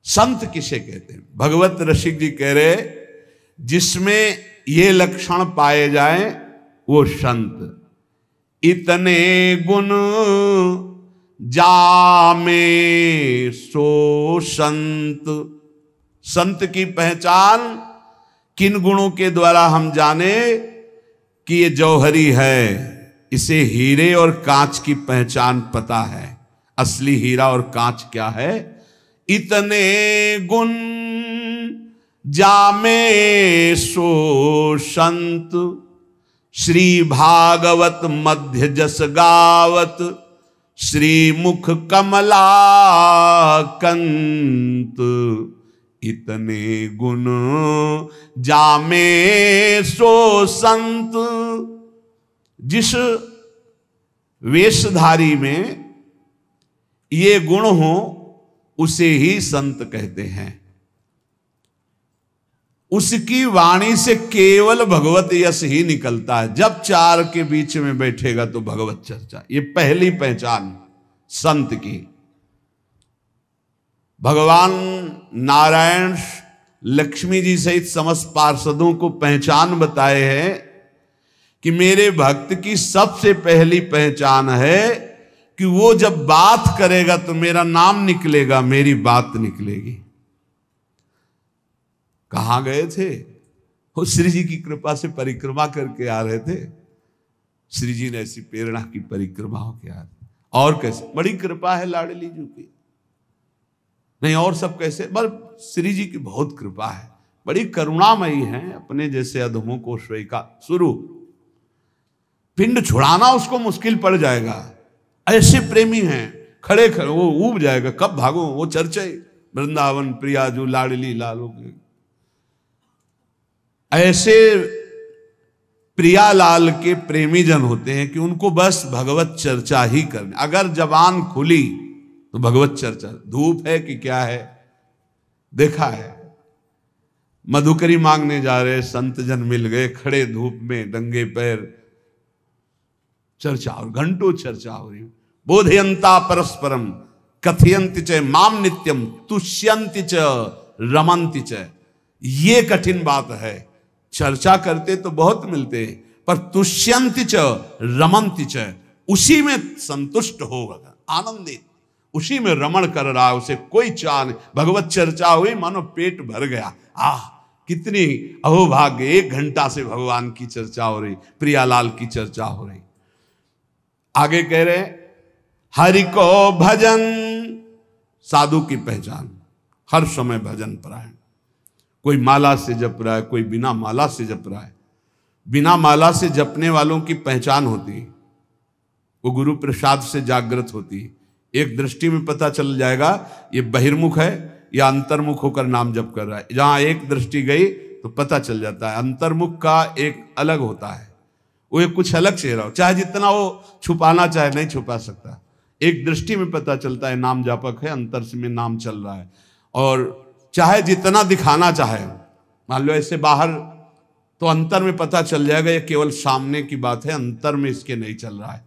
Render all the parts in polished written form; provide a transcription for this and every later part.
संत किसे कहते हैं? भगवत रसिक जी कह रहे जिसमें ये लक्षण पाए जाएं वो संत। इतने गुण जामे सो संत। संत की पहचान किन गुणों के द्वारा हम जाने कि ये जौहरी है, इसे हीरे और कांच की पहचान पता है। असली हीरा और कांच क्या है? इतने गुण जामे सो संत, श्री भागवत मध्य जस गावत, श्री मुख कमला कंत। इतने गुण जामे सो संत। जिस वेशधारी में ये गुण हो उसे ही संत कहते हैं। उसकी वाणी से केवल भगवत यश ही निकलता है। जब चार के बीच में बैठेगा तो भगवत चर्चा, ये पहली पहचान संत की। भगवान नारायण लक्ष्मी जी सहित समस्त पार्षदों को पहचान बताए हैं कि मेरे भक्त की सबसे पहली पहचान है कि वो जब बात करेगा तो मेरा नाम निकलेगा, मेरी बात निकलेगी। कहां गए थे वो? श्री जी की कृपा से परिक्रमा करके आ रहे थे। श्री जी ने ऐसी प्रेरणा की परिक्रमा होके आ रहे। और कैसे? बड़ी कृपा है लाडली जी की। नहीं और सब कैसे? बस श्री जी की बहुत कृपा है, बड़ी करुणामयी है। अपने जैसे अधमों को स्वीकार शुरू पिंड छुड़ाना उसको मुश्किल पड़ जाएगा। ऐसे प्रेमी हैं, खड़े खड़े वो ऊब जाएगा, कब भागो। वो चर्चा वृंदावन प्रियाजू लाडली लालो के ऐसे प्रियालाल के प्रेमी जन होते हैं कि उनको बस भगवत चर्चा ही करनी। अगर जबान खुली तो भगवत चर्चा। धूप है कि क्या है? देखा है मधुकरी मांगने जा रहे संत जन मिल गए, खड़े धूप में नंगे पैर, चर्चा और घंटों चर्चा हो रही। बोधयंता परस्परम कथयंति च माम नित्यम तुष्यंति च रमंति च। ये कठिन बात है। चर्चा करते तो बहुत मिलते हैं, पर तुष्यंति च रमंति च, उसी में संतुष्ट होगा, आनंदित, उसी में रमण कर रहा है, उसे कोई चाह नहीं। भगवत चर्चा हुई मानो पेट भर गया। कितनी अहोभाग्य, 1 घंटा से भगवान की चर्चा हो रही, प्रियालाल की चर्चा हो रही। आगे कह रहे हरि को भजन। साधु की पहचान हर समय भजन परायण। कोई माला से जप रहा है, कोई बिना माला से जप रहा है। बिना माला से जपने वालों की पहचान होती है, वो गुरु प्रसाद से जागृत होती है। एक दृष्टि में पता चल जाएगा ये बहिर्मुख है या अंतर्मुख होकर नाम जप कर रहा है। जहां एक दृष्टि गई तो पता चल जाता है। अंतर्मुख का एक अलग होता है, वो एक कुछ अलग चेहरा हो, चाहे जितना वो छुपाना चाहे नहीं छुपा सकता। एक दृष्टि में पता चलता है नाम जापक है, अंतर से में नाम चल रहा है। और चाहे जितना दिखाना चाहे, मान लो ऐसे बाहर, तो अंतर में पता चल जाएगा ये केवल सामने की बात है, अंतर में इसके नहीं चल रहा है।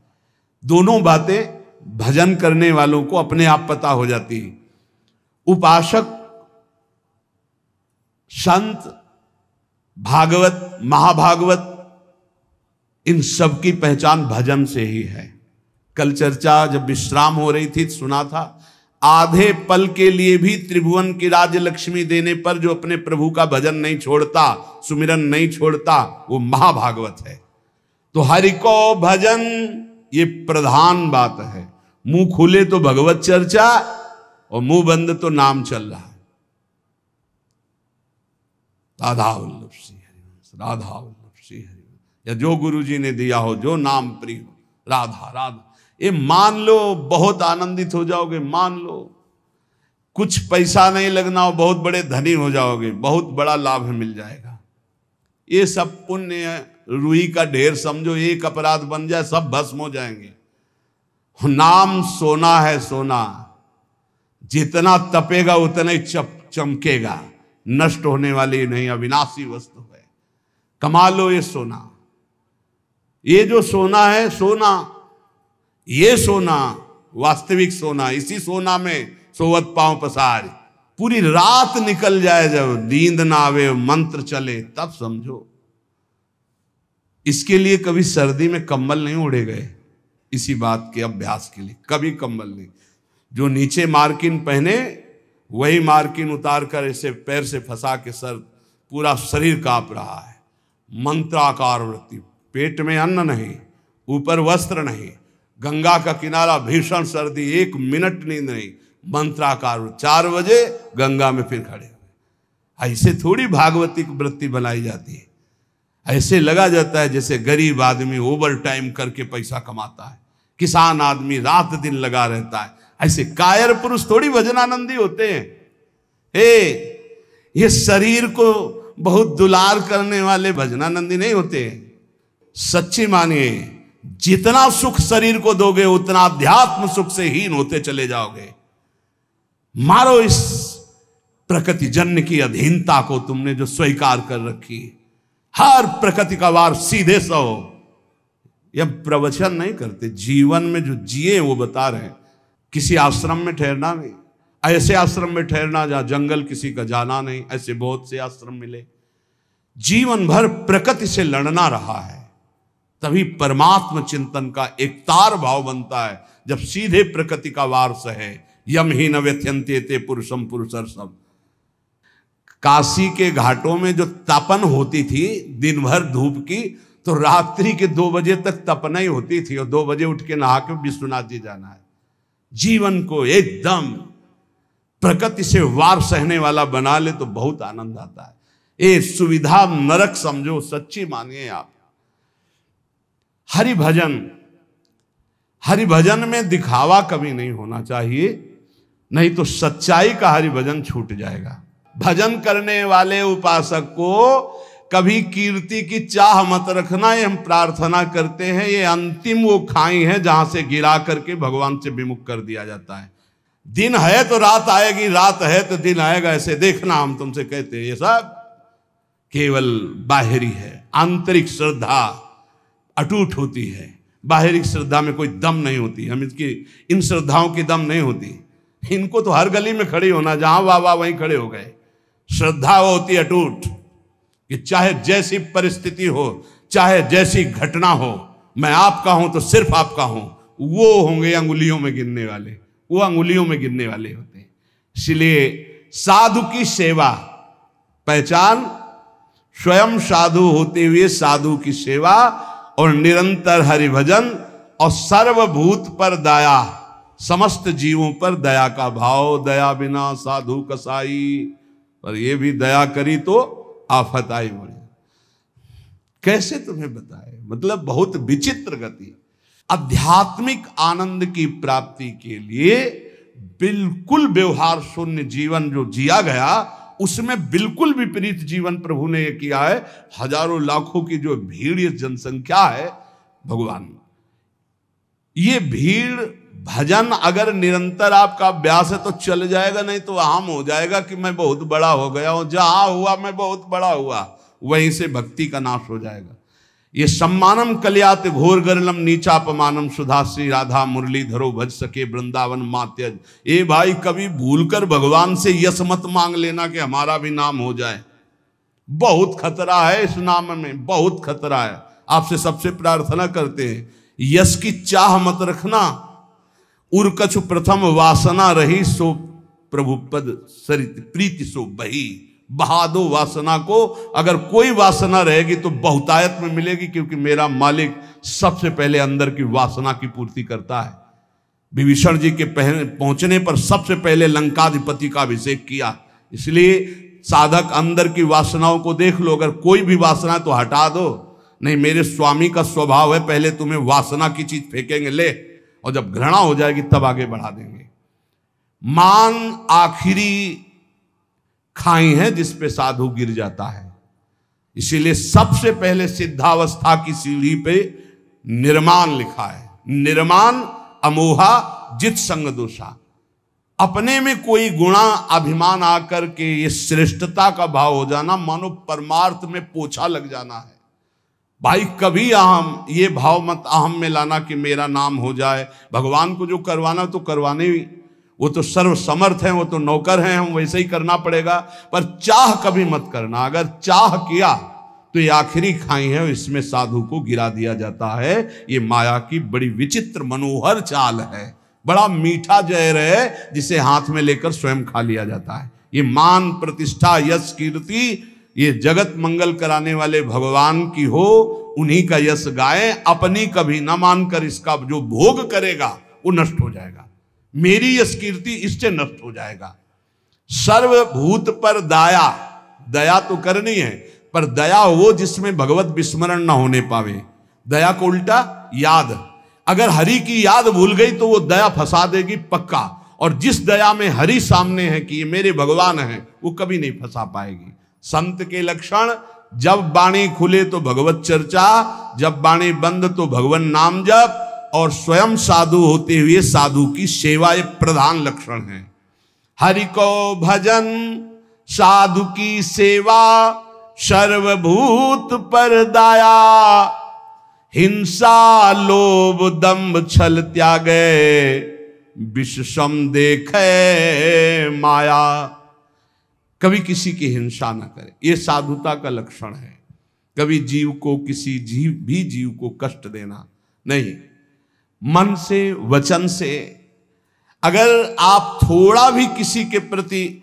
दोनों बातें भजन करने वालों को अपने आप पता हो जाती है। उपासक, संत, भागवत, महाभागवत, इन सब की पहचान भजन से ही है। कल चर्चा जब विश्राम हो रही थी सुना था, आधे पल के लिए भी त्रिभुवन की राज्य लक्ष्मी देने पर जो अपने प्रभु का भजन नहीं छोड़ता, सुमिरन नहीं छोड़ता, वो महाभागवत है। तो हरि को भजन ये प्रधान बात है। मुंह खुले तो भगवत चर्चा और मुंह बंद तो नाम चल रहा है। राधा वल्लभ श्री हरिवंश, राधा वल्लभ श्री हरिवंश, या जो गुरु जी ने दिया हो, जो नाम प्रिय हो, राधा राधा, ये मान लो, बहुत आनंदित हो जाओगे। मान लो कुछ पैसा नहीं लगना हो, बहुत बड़े धनी हो जाओगे, बहुत बड़ा लाभ मिल जाएगा। ये सब पुण्य रुई का ढेर समझो, एक अपराध बन जाए सब भस्म हो जाएंगे। नाम सोना है, सोना जितना तपेगा उतना ही चमकेगा, नष्ट होने वाली नहीं, अविनाशी वस्तु है। कमा लो ये सोना। ये जो सोना है, सोना, ये सोना वास्तविक सोना, इसी सोना में सोवत पांव पसार, पूरी रात निकल जाए, जब नींद ना आवे, मंत्र चले, तब समझो। इसके लिए कभी सर्दी में कंबल नहीं ओढ़े गए, इसी बात के अभ्यास के लिए कभी कंबल नहीं। जो नीचे मार्किन पहने वही मार्किन उतार कर ऐसे पैर से फंसा के सर पूरा शरीर कांप रहा है। मंत्राकार वृत्ति, पेट में अन्न नहीं, ऊपर वस्त्र नहीं, गंगा का किनारा, भीषण सर्दी, 1 मिनट नींद नहीं, मंत्राकार 4 बजे गंगा में फिर खड़े हुए। ऐसे थोड़ी भागवती की वृत्ति बनाई जाती है। ऐसे लगा जाता है जैसे गरीब आदमी ओवर टाइम करके पैसा कमाता है, किसान आदमी रात दिन लगा रहता है। ऐसे कायर पुरुष थोड़ी भजनानंदी होते हैं। ये शरीर को बहुत दुलार करने वाले भजनानंदी नहीं होते। सच्ची मानिए, जितना सुख शरीर को दोगे उतना अध्यात्म सुख से हीन होते चले जाओगे। मारो इस प्रकृति जन्य की अधीनता को, तुमने जो स्वीकार कर रखी। हर प्रकृति का वार सीधे सहो। यह प्रवचन नहीं करते, जीवन में जो जिए वो बता रहे हैं। किसी आश्रम में ठहरना नहीं, ऐसे आश्रम में ठहरना जहां जंगल किसी का जाना नहीं, ऐसे बहुत से आश्रम मिले। जीवन भर प्रकृति से लड़ना रहा है, तभी परमात्म चिंतन का एक तार भाव बनता है। जब सीधे प्रकृति का वार सहे, यम ही न व्यथ्यन्ते ते पुरुषम पुरुषर्षभ। काशी के घाटों में जो तपन होती थी दिन भर धूप की, तो रात्रि के 2 बजे तक तपना ही होती थी, और 2 बजे उठ के नहा के विश्वनाथ जी जाना है। जीवन को एकदम प्रकृति से वार सहने वाला बना ले तो बहुत आनंद आता है। ये सुविधा नरक समझो, सच्ची मानिए आप। हरि भजन में दिखावा कभी नहीं होना चाहिए, नहीं तो सच्चाई का हरि भजन छूट जाएगा। भजन करने वाले उपासक को कभी कीर्ति की चाह मत रखना। ये हम प्रार्थना करते हैं, ये अंतिम वो खाई है जहां से गिरा करके भगवान से विमुख कर दिया जाता है। दिन है तो रात आएगी, रात है तो दिन आएगा, ऐसे देखना हम तुमसे कहते हैं। ये सब केवल बाहरी है। आंतरिक श्रद्धा अटूट होती है, बाहरी श्रद्धा में कोई दम नहीं होती। हम इन श्रद्धाओं की दम नहीं होती। इनको तो हर गली में खड़ी होना, जहां वाह वहीं खड़े हो गए। श्रद्धा वो होती अटूट कि चाहे जैसी परिस्थिति हो, चाहे जैसी घटना हो, मैं आपका हूं तो सिर्फ आपका हूं। वो होंगे अंगुलियों में गिनने वाले, वो अंगुलियों में गिनने वाले होते हैं। इसलिए साधु की सेवा पहचान, स्वयं साधु होते हुए साधु की सेवा, और निरंतर हरिभजन, और सर्वभूत पर दया, समस्त जीवों पर दया का भाव। दया बिना साधु कसाई, पर ये भी दया करी तो आफत आई बड़ी। कैसे तुम्हें बताए, मतलब बहुत विचित्र गति। आध्यात्मिक आनंद की प्राप्ति के लिए बिल्कुल व्यवहार शून्य जीवन जो जिया गया, उसमें बिल्कुल विपरीत जीवन प्रभु ने किया है। हजारों लाखों की जो भीड़, ये जनसंख्या है भगवान, ये भीड़ भजन अगर निरंतर आपका अभ्यास है तो चल जाएगा, नहीं तो आम हो जाएगा कि मैं बहुत बड़ा हो गया हूं, जहां हुआ मैं बहुत बड़ा हुआ, वहीं से भक्ति का नाश हो जाएगा। ये सम्मानम कल्यात घोर गरलम नीचापमानम सुधा श्री राधा मुरलीधरो भज सके वृंदावन मात्यज। ए भाई, कभी भूलकर भगवान से यश मत मांग लेना कि हमारा भी नाम हो जाए। बहुत खतरा है इस नाम में, बहुत खतरा है। आपसे सबसे प्रार्थना करते हैं, यश की चाह मत रखना। उर्कछु प्रथम वासना रही, सो प्रभु पद सरित प्रीति सो बही। बहा दो वासना को। अगर कोई वासना रहेगी तो बहुतायत में मिलेगी, क्योंकि मेरा मालिक सबसे पहले अंदर की वासना की पूर्ति करता है। विभीषण जी के पहुंचने पर सबसे पहले लंकाधिपति का अभिषेक किया। इसलिए साधक अंदर की वासनाओं को देख लो, अगर कोई भी वासना तो हटा दो। नहीं, मेरे स्वामी का स्वभाव है, पहले तुम्हें वासना की चीज फेंकेंगे, ले, और जब घृणा हो जाएगी तब आगे बढ़ा देंगे। मान आखिरी खाई है जिस पे साधु गिर जाता है। इसीलिए सबसे पहले सिद्धावस्था की सीढ़ी पे निर्माण लिखा है। निर्माण अमोहा जित संग दोषा। अपने में कोई गुणा अभिमान आकर के ये श्रेष्ठता का भाव हो जाना, मानो परमार्थ में पोछा लग जाना है। भाई कभी अहम, ये भाव मत अहम में लाना कि मेरा नाम हो जाए। भगवान को जो करवाना तो करवाने ही, वो तो सर्व समर्थ हैं, वो तो नौकर हैं, हम वैसे ही करना पड़ेगा। पर चाह कभी मत करना। अगर चाह किया तो ये आखिरी खाई है, इसमें साधु को गिरा दिया जाता है। ये माया की बड़ी विचित्र मनोहर चाल है, बड़ा मीठा जहर है जिसे हाथ में लेकर स्वयं खा लिया जाता है। ये मान प्रतिष्ठा यश कीर्ति ये जगत मंगल कराने वाले भगवान की हो, उन्हीं का यश गाए, अपनी कभी ना मानकर इसका जो भोग करेगा वो नष्ट हो जाएगा। मेरी यश कीर्ति इससे नष्ट हो जाएगा। सर्वभूत पर दया, दया तो करनी है, पर दया वो जिसमें भगवत विस्मरण ना होने पावे। दया को उल्टा याद, अगर हरि की याद भूल गई तो वो दया फंसा देगी पक्का। और जिस दया में हरि सामने है कि ये मेरे भगवान हैं, वो कभी नहीं फंसा पाएगी। संत के लक्षण, जब वाणी खुले तो भगवत चर्चा, जब वाणी बंद तो भगवान नाम जप, और स्वयं साधु होते हुए साधु की सेवा ये प्रधान लक्षण है। हरि को भजन, साधु की सेवा, सर्वभूत पर दया, हिंसा लोभ दंभ छल त्यागे, विषम देखे माया। कभी किसी की हिंसा न करे, ये साधुता का लक्षण है। कभी जीव को, किसी जीव को कष्ट देना नहीं। मन से, वचन से, अगर आप थोड़ा भी किसी के प्रति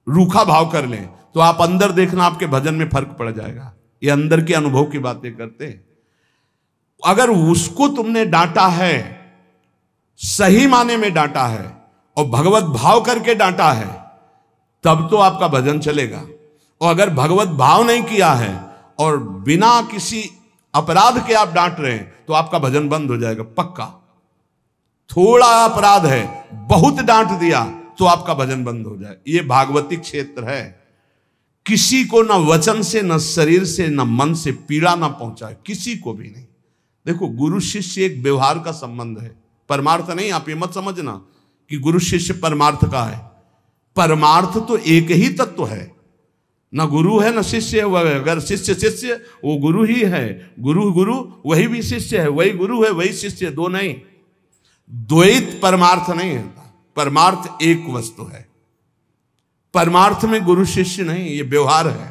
रूखा भाव कर लें तो आप अंदर देखना आपके भजन में फर्क पड़ जाएगा। ये अंदर के अनुभव की बातें करते हैं। अगर उसको तुमने डांटा है, सही माने में डांटा है और भगवत भाव करके डांटा है, तब तो आपका भजन चलेगा। और अगर भगवत भाव नहीं किया है और बिना किसी अपराध के आप डांट रहे हैं तो आपका भजन बंद हो जाएगा पक्का। थोड़ा अपराध है, बहुत डांट दिया तो आपका भजन बंद हो जाए। ये भागवती क्षेत्र है। किसी को न वचन से, न शरीर से, न मन से पीड़ा ना पहुंचाए, किसी को भी नहीं। देखो, गुरु शिष्य एक व्यवहार का संबंध है, परमार्थ नहीं। आप ये मत समझना कि गुरु शिष्य परमार्थ का है। परमार्थ तो एक ही तत्व है, न गुरु है न शिष्य है। अगर शिष्य शिष्य, वो गुरु ही है। गुरु गुरु, वही भी शिष्य है, वही गुरु है, वही शिष्य, दो नहीं। द्वैत परमार्थ नहीं है। परमार्थ एक वस्तु है। परमार्थ में गुरु शिष्य नहीं, ये व्यवहार है।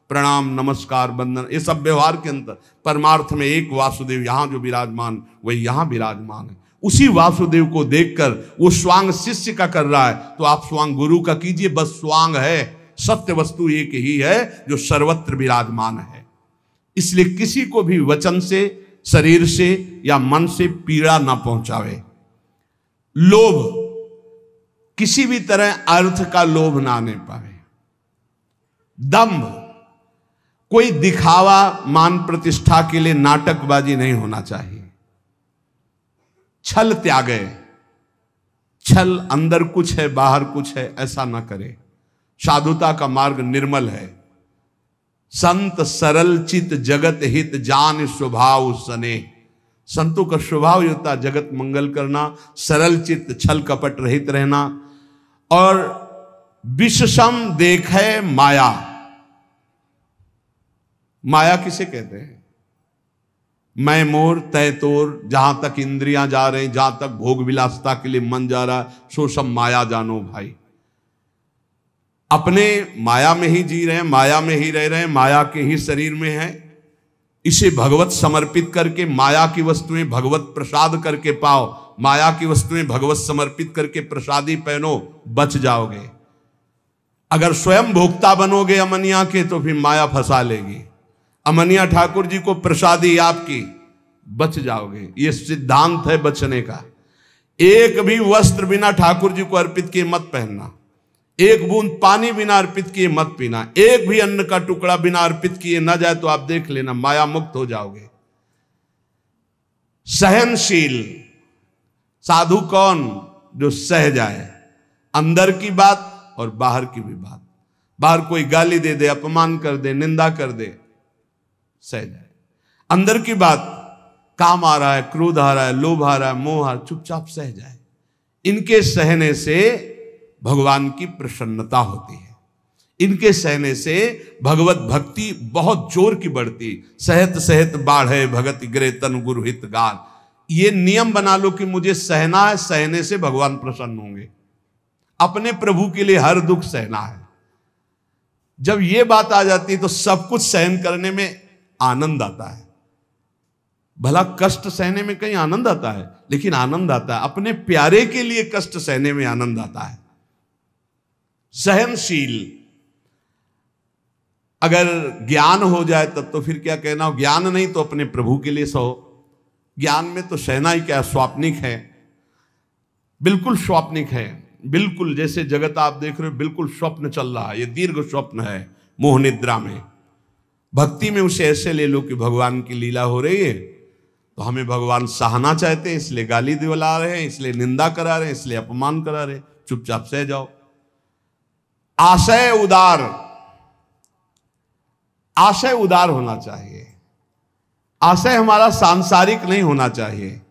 प्रणाम, नमस्कार, वंदन, ये सब व्यवहार के अंदर। परमार्थ में एक वासुदेव यहां जो विराजमान, वही यहां विराजमान है। उसी वासुदेव को देखकर वो स्वांग शिष्य का कर रहा है तो आप स्वांग गुरु का कीजिए। बस स्वांग है, सत्य वस्तु एक ही है जो सर्वत्र विराजमान है। इसलिए किसी को भी वचन से, शरीर से या मन से पीड़ा ना पहुंचावे। लोभ, किसी भी तरह अर्थ का लोभ ना आने पावे। दंभ, कोई दिखावा, मान प्रतिष्ठा के लिए नाटकबाजी नहीं होना चाहिए। छल त्यागे, छल अंदर कुछ है बाहर कुछ है, ऐसा ना करे। साधुता का मार्ग निर्मल है। संत सरल चित जगत हित जान स्वभाव सने। संतों का स्वभाव ही होता है जगत मंगल करना, सरल चित्त, छल कपट रहित रहना। और विषम देखे माया। माया किसे कहते हैं? मैं मोर तय तोर, जहां तक इंद्रियां जा रही, जहां तक भोग विलासता के लिए मन जा रहा, सो सब माया जानो भाई। अपने माया में ही जी रहे हैं, माया में ही रह रहे हैं, माया के ही शरीर में है। इसे भगवत समर्पित करके माया की वस्तुएं भगवत प्रसाद करके पाओ। माया की वस्तुएं भगवत समर्पित करके प्रसादी पहनो, बच जाओगे। अगर स्वयं भोक्ता बनोगे अमनिया के तो फिर माया फंसा लेगी। अमनिया ठाकुर जी को प्रसादी आपकी, बच जाओगे। ये सिद्धांत है बचने का। एक भी वस्त्र बिना ठाकुर जी को अर्पित किए मत पहनना। एक बूंद पानी बिना अर्पित किए मत पीना। एक भी अन्न का टुकड़ा बिना अर्पित किए न जाए तो आप देख लेना माया मुक्त हो जाओगे। सहनशील साधु कौन? जो सह जाए, अंदर की बात और बाहर की भी बात। बाहर कोई गाली दे दे, अपमान कर दे, निंदा कर दे, सह जाए। अंदर की बात, काम आ रहा है, क्रोध आ रहा है, लोभ आ रहा है, मोह आ रहा है, चुपचाप सह जाए। इनके सहने से भगवान की प्रसन्नता होती है। इनके सहने से भगवत भक्ति बहुत जोर की बढ़ती। सहत सहत बाढ़े भगत गिरे तन गुरु हित गान। ये नियम बना लो कि मुझे सहना है, सहने से भगवान प्रसन्न होंगे। अपने प्रभु के लिए हर दुख सहना है। जब ये बात आ जाती है तो सब कुछ सहन करने में आनंद आता है। भला कष्ट सहने में कहीं आनंद आता है, लेकिन आनंद आता है अपने प्यारे के लिए कष्ट सहने में आनंद आता है। सहनशील। अगर ज्ञान हो जाए तब तो फिर क्या कहना, ज्ञान नहीं तो अपने प्रभु के लिए सहो। ज्ञान में तो सहना ही क्या, स्वाप्निक है, बिल्कुल स्वाप्निक है। बिल्कुल जैसे जगत आप देख रहे हो बिल्कुल स्वप्न चल रहा है, ये दीर्घ स्वप्न है मोह निद्रा में। भक्ति में उसे ऐसे ले लो कि भगवान की लीला हो रही है, तो हमें भगवान सहना चाहते हैं, इसलिए गाली दिला रहे हैं, इसलिए निंदा करा रहे हैं, इसलिए अपमान करा रहे हैं, चुपचाप सह जाओ। आशय उदार। आशय उदार होना चाहिए। आशय हमारा सांसारिक नहीं होना चाहिए।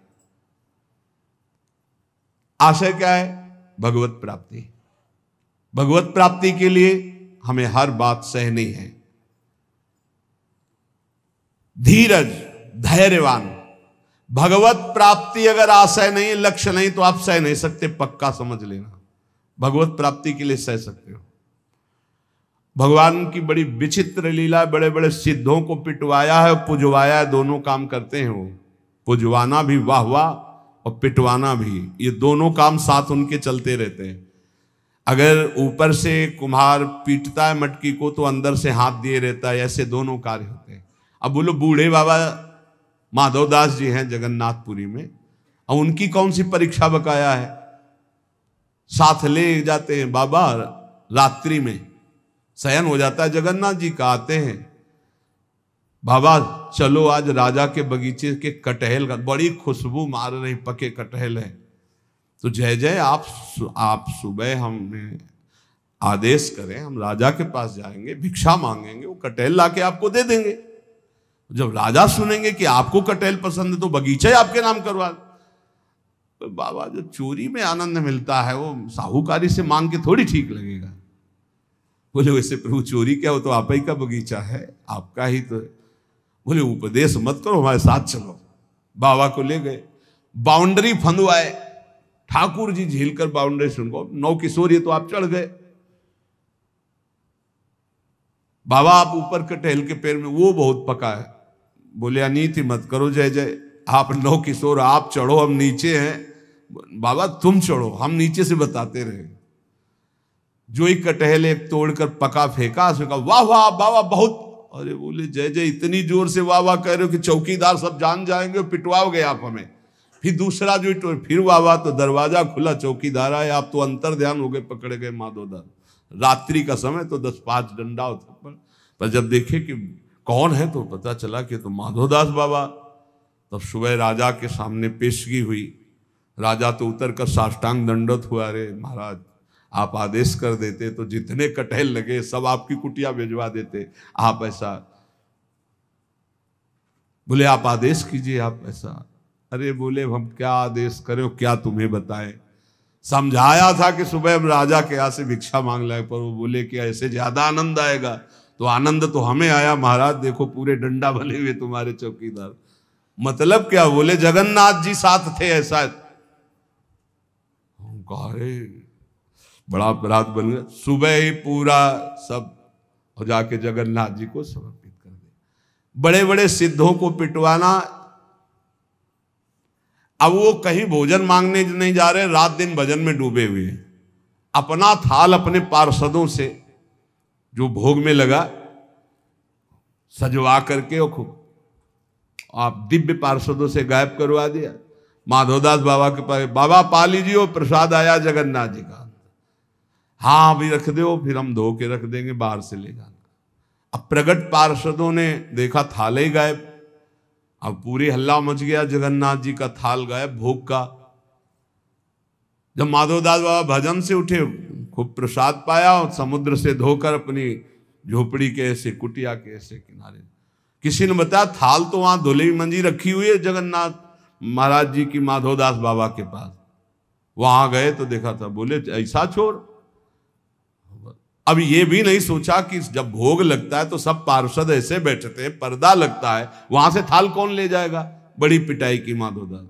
आशय क्या है? भगवत प्राप्ति। भगवत प्राप्ति के लिए हमें हर बात सहनी है। धीरज, धैर्यवान। भगवत प्राप्ति अगर आशय नहीं, लक्ष्य नहीं, तो आप सह नहीं सकते, पक्का समझ लेना। भगवत प्राप्ति के लिए सह सकते हो। भगवान की बड़ी विचित्र लीला, बड़े बड़े सिद्धों को पिटवाया है और पुजवाया है, दोनों काम करते हैं वो। पुजवाना भी वाह वाह और पिटवाना भी, ये दोनों काम साथ उनके चलते रहते हैं। अगर ऊपर से कुम्हार पीटता है मटकी को तो अंदर से हाथ दिए रहता है, ऐसे दोनों कार्य होते हैं। अब बोलो बूढ़े बाबा माधवदास जी हैं जगन्नाथपुरी में, और उनकी कौन सी परीक्षा बकाया है? साथ ले जाते हैं बाबा, रात्रि में शयन हो जाता है जगन्नाथ जी का, आते हैं बाबा चलो आज राजा के बगीचे के कटहल का, बड़ी खुशबू मार रही, पके कटहल है, तो जय जय आप सुबह हमें आदेश करें, हम राजा के पास जाएंगे, भिक्षा मांगेंगे, वो कटहल लाके आपको दे देंगे। जब राजा सुनेंगे कि आपको कटहल पसंद है तो बगीचा ही आपके नाम करवा। तो बाबा जो चोरी में आनंद मिलता है वो साहूकारी से मांग के थोड़ी ठीक लगेगा। बोले वैसे प्रभु चोरी क्या हो, तो आप ही का बगीचा है, आपका ही तो। बोले उपदेश मत करो, हमारे साथ चलो। बाबा को ले गए, बाउंड्री फंदवाए, ठाकुर जी झील कर बाउंड्री सुनको, नौ किशोर ये तो आप चढ़ गए। बाबा आप ऊपर कटहल के पेड़ में, वो बहुत पका है। बोले अनीति मत करो जय जय, आप नौ किशोर आप चढ़ो, हम नीचे हैं। बाबा तुम चढ़ो, हम नीचे से बताते रहे। जो ही कटहल एक तोड़कर पका फेंका, उसने कहा वाह वाह बाबा बहुत। अरे बोले जय जय इतनी जोर से वाह वाह कह रहे हो कि चौकीदार सब जान जाएंगे, पिटवाओगे आप हमें। फिर दूसरा जो फिर वाह वाह, तो दरवाजा खुला, चौकीदार आए, आप तो अंतर ध्यान हो गए, पकड़े गए माधोदार। रात्रि का समय तो 10-5 डंडा होता, पर जब देखे कि कौन है तो पता चला कि तो माधोदास बाबा। तब सुबह राजा के सामने पेशगी हुई। राजा तो उतर कर साष्टांग दंडवत हुआ, अरे महाराज आप आदेश कर देते तो जितने कटहल लगे सब आपकी कुटिया भिजवा देते, आप ऐसा। बोले आप आदेश कीजिए, आप ऐसा। अरे बोले हम क्या आदेश करें, क्या तुम्हें बताएं। समझाया था कि सुबह हम राजा के यहाँ से भिक्षा मांग लाए, पर वो बोले कि ऐसे ज्यादा आनंद आएगा। तो आनंद तो हमें आया महाराज, देखो पूरे डंडा बने हुए तुम्हारे चौकीदार। मतलब क्या? बोले जगन्नाथ जी साथ थे, ऐसा। अरे बड़ा अपराध बन गया। सुबह ही पूरा सब हो जाके जगन्नाथ जी को समर्पित कर दे। बड़े बड़े सिद्धों को पिटवाना। अब वो कहीं भोजन मांगने नहीं जा रहे, रात दिन भजन में डूबे हुए हैं। अपना थाल अपने पार्षदों से जो भोग में लगा सजवा करके आप दिव्य पार्षदों से गायब करवा दिया। माधवदास बाबा के पास, बाबा पा लीजिए, वो प्रसाद आया जगन्नाथ जी का। हाँ अभी रख दो, फिर हम धो के रख देंगे, बाहर से ले जाना। अब प्रगट पार्षदों ने देखा थाल ही गायब। अब पूरी हल्ला मच गया, जगन्नाथ जी का थाल गायब, भोग का। जब माधवदास बाबा भजन से उठे, खूब प्रसाद पाया और समुद्र से धोकर अपनी झोपड़ी के ऐसे कुटिया के ऐसे किनारे, किसी ने बताया थाल तो वहां धुली मंजी रखी हुई है जगन्नाथ महाराज जी की माधवदास बाबा के पास। वहां गए तो देखा था। बोले ऐसा छोड़। अब ये भी नहीं सोचा कि जब भोग लगता है तो सब पार्षद ऐसे बैठते हैं, पर्दा लगता है, वहां से थाल कौन ले जाएगा। बड़ी पिटाई की माधवदास।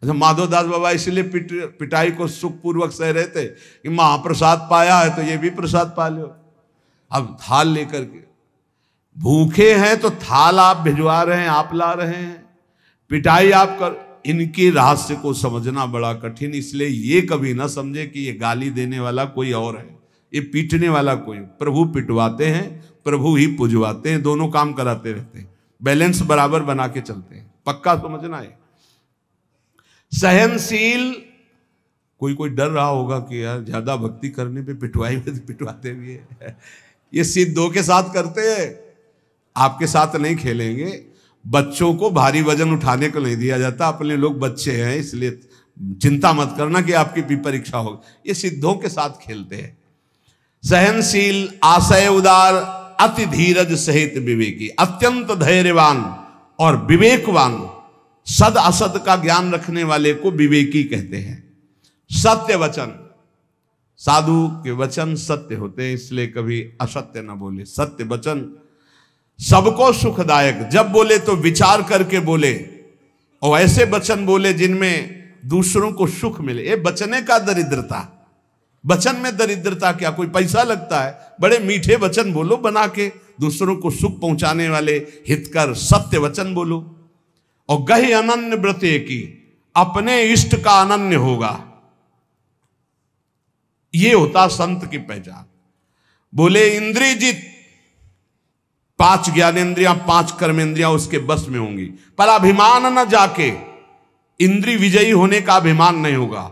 अच्छा, माधवदास बाबा इसलिए पिटाई को सुखपूर्वक सह रहे थे कि महाप्रसाद पाया है तो ये भी प्रसाद पा लो। अब थाल लेकर के भूखे हैं तो थाल आप भिजवा रहे हैं, आप ला रहे हैं, पिटाई आप कर। इनके रहस्य को समझना बड़ा कठिन, इसलिए ये कभी ना समझे कि ये गाली देने वाला कोई और है, ये पीटने वाला कोई। प्रभु पिटवाते हैं, प्रभु ही पुजवाते हैं, दोनों काम कराते रहते हैं, बैलेंस बराबर बना के चलते हैं, पक्का समझना है। सहनशील, कोई डर रहा होगा कि यार ज्यादा भक्ति करने पे पिटवाई में पिटवाते भी है। ये सिद्धों के साथ करते हैं, आपके साथ नहीं खेलेंगे। बच्चों को भारी वजन उठाने को नहीं दिया जाता, अपने लोग बच्चे हैं इसलिए चिंता मत करना कि आपकी भी परीक्षा होगी। ये सिद्धों के साथ खेलते हैं। सहनशील, आशय उदार, अति धीरज सहित विवेकी, अत्यंत धैर्यवान और विवेकवान, सद असद का ज्ञान रखने वाले को विवेकी कहते हैं। सत्य वचन, साधु के वचन सत्य होते हैं, इसलिए कभी असत्य न बोले। सत्य वचन सबको सुखदायक, जब बोले तो विचार करके बोले और ऐसे वचन बोले जिनमें दूसरों को सुख मिले। ये बचने का दरिद्रता, वचन में दरिद्रता क्या, कोई पैसा लगता है? बड़े मीठे वचन बोलो बना के, दूसरों को सुख पहुंचाने वाले हितकर सत्य वचन बोलो। और गहि अनन्य व्रते की, अपने इष्ट का अनन्य होगा, ये होता संत की पहचान। बोले इंद्रियजित, 5 ज्ञानेंद्रियां 5 कर्मेंद्रियां उसके बस में होंगी, पर अभिमान न जाके, इंद्रिय विजयी होने का अभिमान नहीं होगा।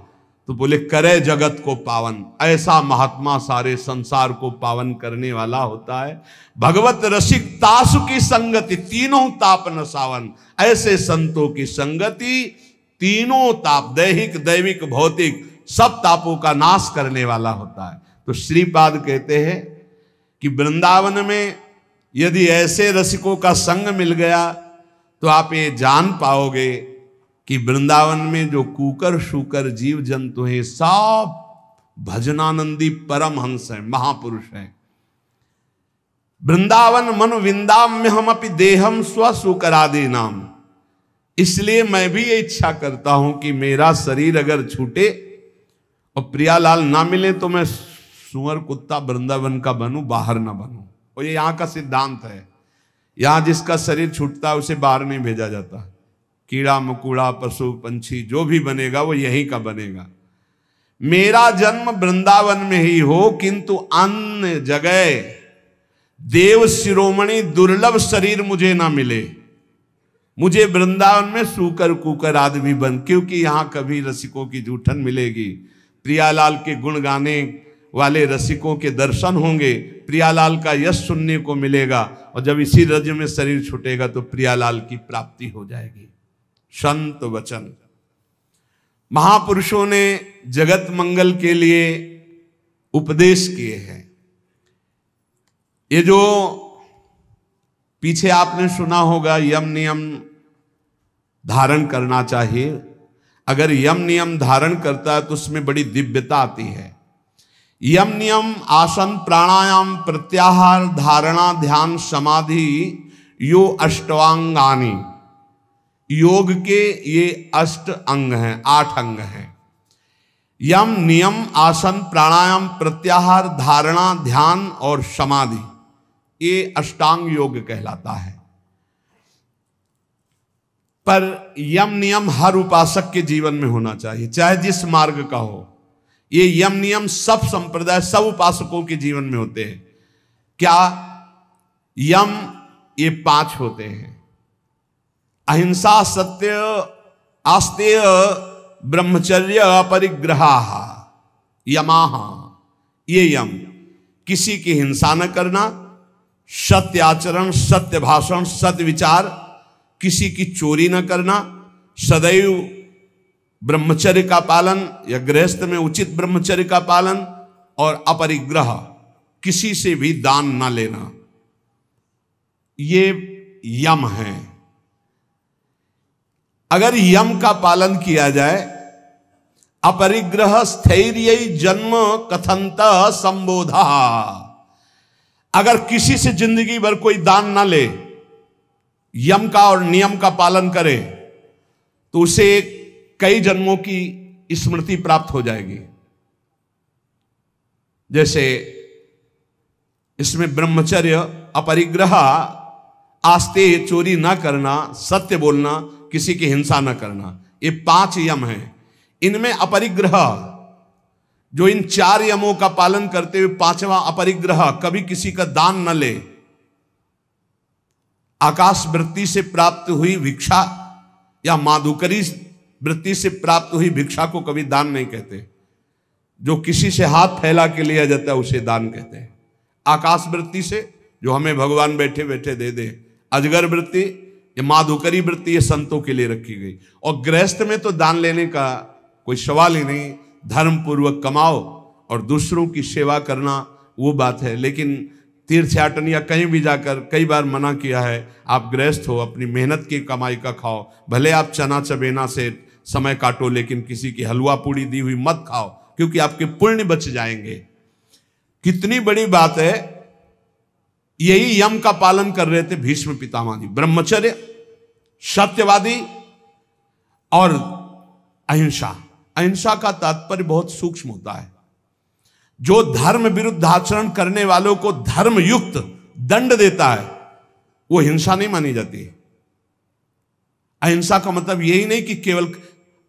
तो बोले करे जगत को पावन, ऐसा महात्मा सारे संसार को पावन करने वाला होता है। भगवत रसिक तासु की संगति, तीनों ताप न सावन, ऐसे संतों की संगति तीनों ताप, दैहिक दैविक भौतिक सब तापों का नाश करने वाला होता है। तो श्रीपाद कहते हैं कि वृंदावन में यदि ऐसे रसिकों का संग मिल गया तो आप ये जान पाओगे कि वृंदावन में जो कूकर शूकर जीव जंतु हैं सब भजनानंदी परमहंस हैं, महापुरुष हैं। वृंदावन मनु विंदाम्य हम अपि देहम स्व सुकरादि नाम। इसलिए मैं भी ये इच्छा करता हूं कि मेरा शरीर अगर छूटे और प्रियालाल ना मिले तो मैं सुअर कुत्ता वृंदावन का बनूं, बाहर ना बनूं। और ये यहाँ का सिद्धांत है, यहाँ जिसका शरीर छूटता है उसे बाहर नहीं भेजा जाता। कीड़ा मकोड़ा पशु पंछी जो भी बनेगा वो यहीं का बनेगा। मेरा जन्म वृंदावन में ही हो, किंतु अन्य जगह देव शिरोमणि दुर्लभ शरीर मुझे ना मिले। मुझे वृंदावन में सूकर कुकर आदमी बन, क्योंकि यहाँ कभी रसिकों की जूठन मिलेगी, प्रियालाल के गुण गाने वाले रसिकों के दर्शन होंगे, प्रियालाल का यश सुनने को मिलेगा, और जब इसी रज में शरीर छूटेगा तो प्रियालाल की प्राप्ति हो जाएगी। संत वचन, महापुरुषों ने जगत मंगल के लिए उपदेश किए हैं। ये जो पीछे आपने सुना होगा यम नियम धारण करना चाहिए, अगर यम नियम धारण करता है तो उसमें बड़ी दिव्यता आती है। यम नियम आसन प्राणायाम प्रत्याहार धारणा ध्यान समाधि यो अष्टांगानी, योग के ये 8 अंग हैं, 8 अंग हैं। यम नियम आसन प्राणायाम प्रत्याहार धारणा ध्यान और समाधि, ये अष्टांग योग कहलाता है। पर यम नियम हर उपासक के जीवन में होना चाहिए, चाहे जिस मार्ग का हो। ये यम नियम सब संप्रदाय सब उपासकों के जीवन में होते हैं। क्या यम? ये 5 होते हैं, अहिंसा सत्य आस्तेय ब्रह्मचर्य अपरिग्रहा यमाहा। ये यम, किसी की हिंसा न करना, सत्य आचरण, सत्य भाषण, सत्य विचार, किसी की चोरी न करना, सदैव ब्रह्मचर्य का पालन या गृहस्थ में उचित ब्रह्मचर्य का पालन, और अपरिग्रह, किसी से भी दान न लेना, ये यम है। अगर यम का पालन किया जाए, अपरिग्रह स्थैर्य जन्म कथंत संबोधा, अगर किसी से जिंदगी भर कोई दान ना ले, यम का और नियम का पालन करे, तो उसे कई जन्मों की स्मृति प्राप्त हो जाएगी। जैसे इसमें ब्रह्मचर्य, अपरिग्रह, आस्ते, चोरी ना करना, सत्य बोलना, किसी की हिंसा ना करना, ये 5 यम हैं। इनमें अपरिग्रह, जो इन 4 यमों का पालन करते हुए 5वां अपरिग्रह, कभी किसी का दान न ले। आकाश वृत्ति से प्राप्त हुई भिक्षा या माधुकरी वृत्ति से प्राप्त हुई भिक्षा को कभी दान नहीं कहते। जो किसी से हाथ फैला के लिया जाता है उसे दान कहते हैं। आकाश वृत्ति से जो हमें भगवान बैठे बैठे दे दे। अजगर वृत्ति, ये माधुकरी वृत्ति, ये संतों के लिए रखी गई। और गृहस्थ में तो दान लेने का कोई सवाल ही नहीं। धर्म पूर्वक कमाओ और दूसरों की सेवा करना वो बात है। लेकिन तीर्थयाटन या कहीं भी जाकर कई बार मना किया है, आप गृहस्थ हो, अपनी मेहनत की कमाई का खाओ। भले आप चना चबेना से समय काटो, लेकिन किसी की हलवा पूड़ी दी हुई मत खाओ, क्योंकि आपके पुण्य बच जाएंगे। कितनी बड़ी बात है। यही यम का पालन कर रहे थे भीष्म पितामह जी। ब्रह्मचर्य, सत्यवादी और अहिंसा। अहिंसा का तात्पर्य बहुत सूक्ष्म होता है। जो धर्म विरुद्ध आचरण करने वालों को धर्मयुक्त दंड देता है वो हिंसा नहीं मानी जाती। अहिंसा का मतलब यही नहीं कि केवल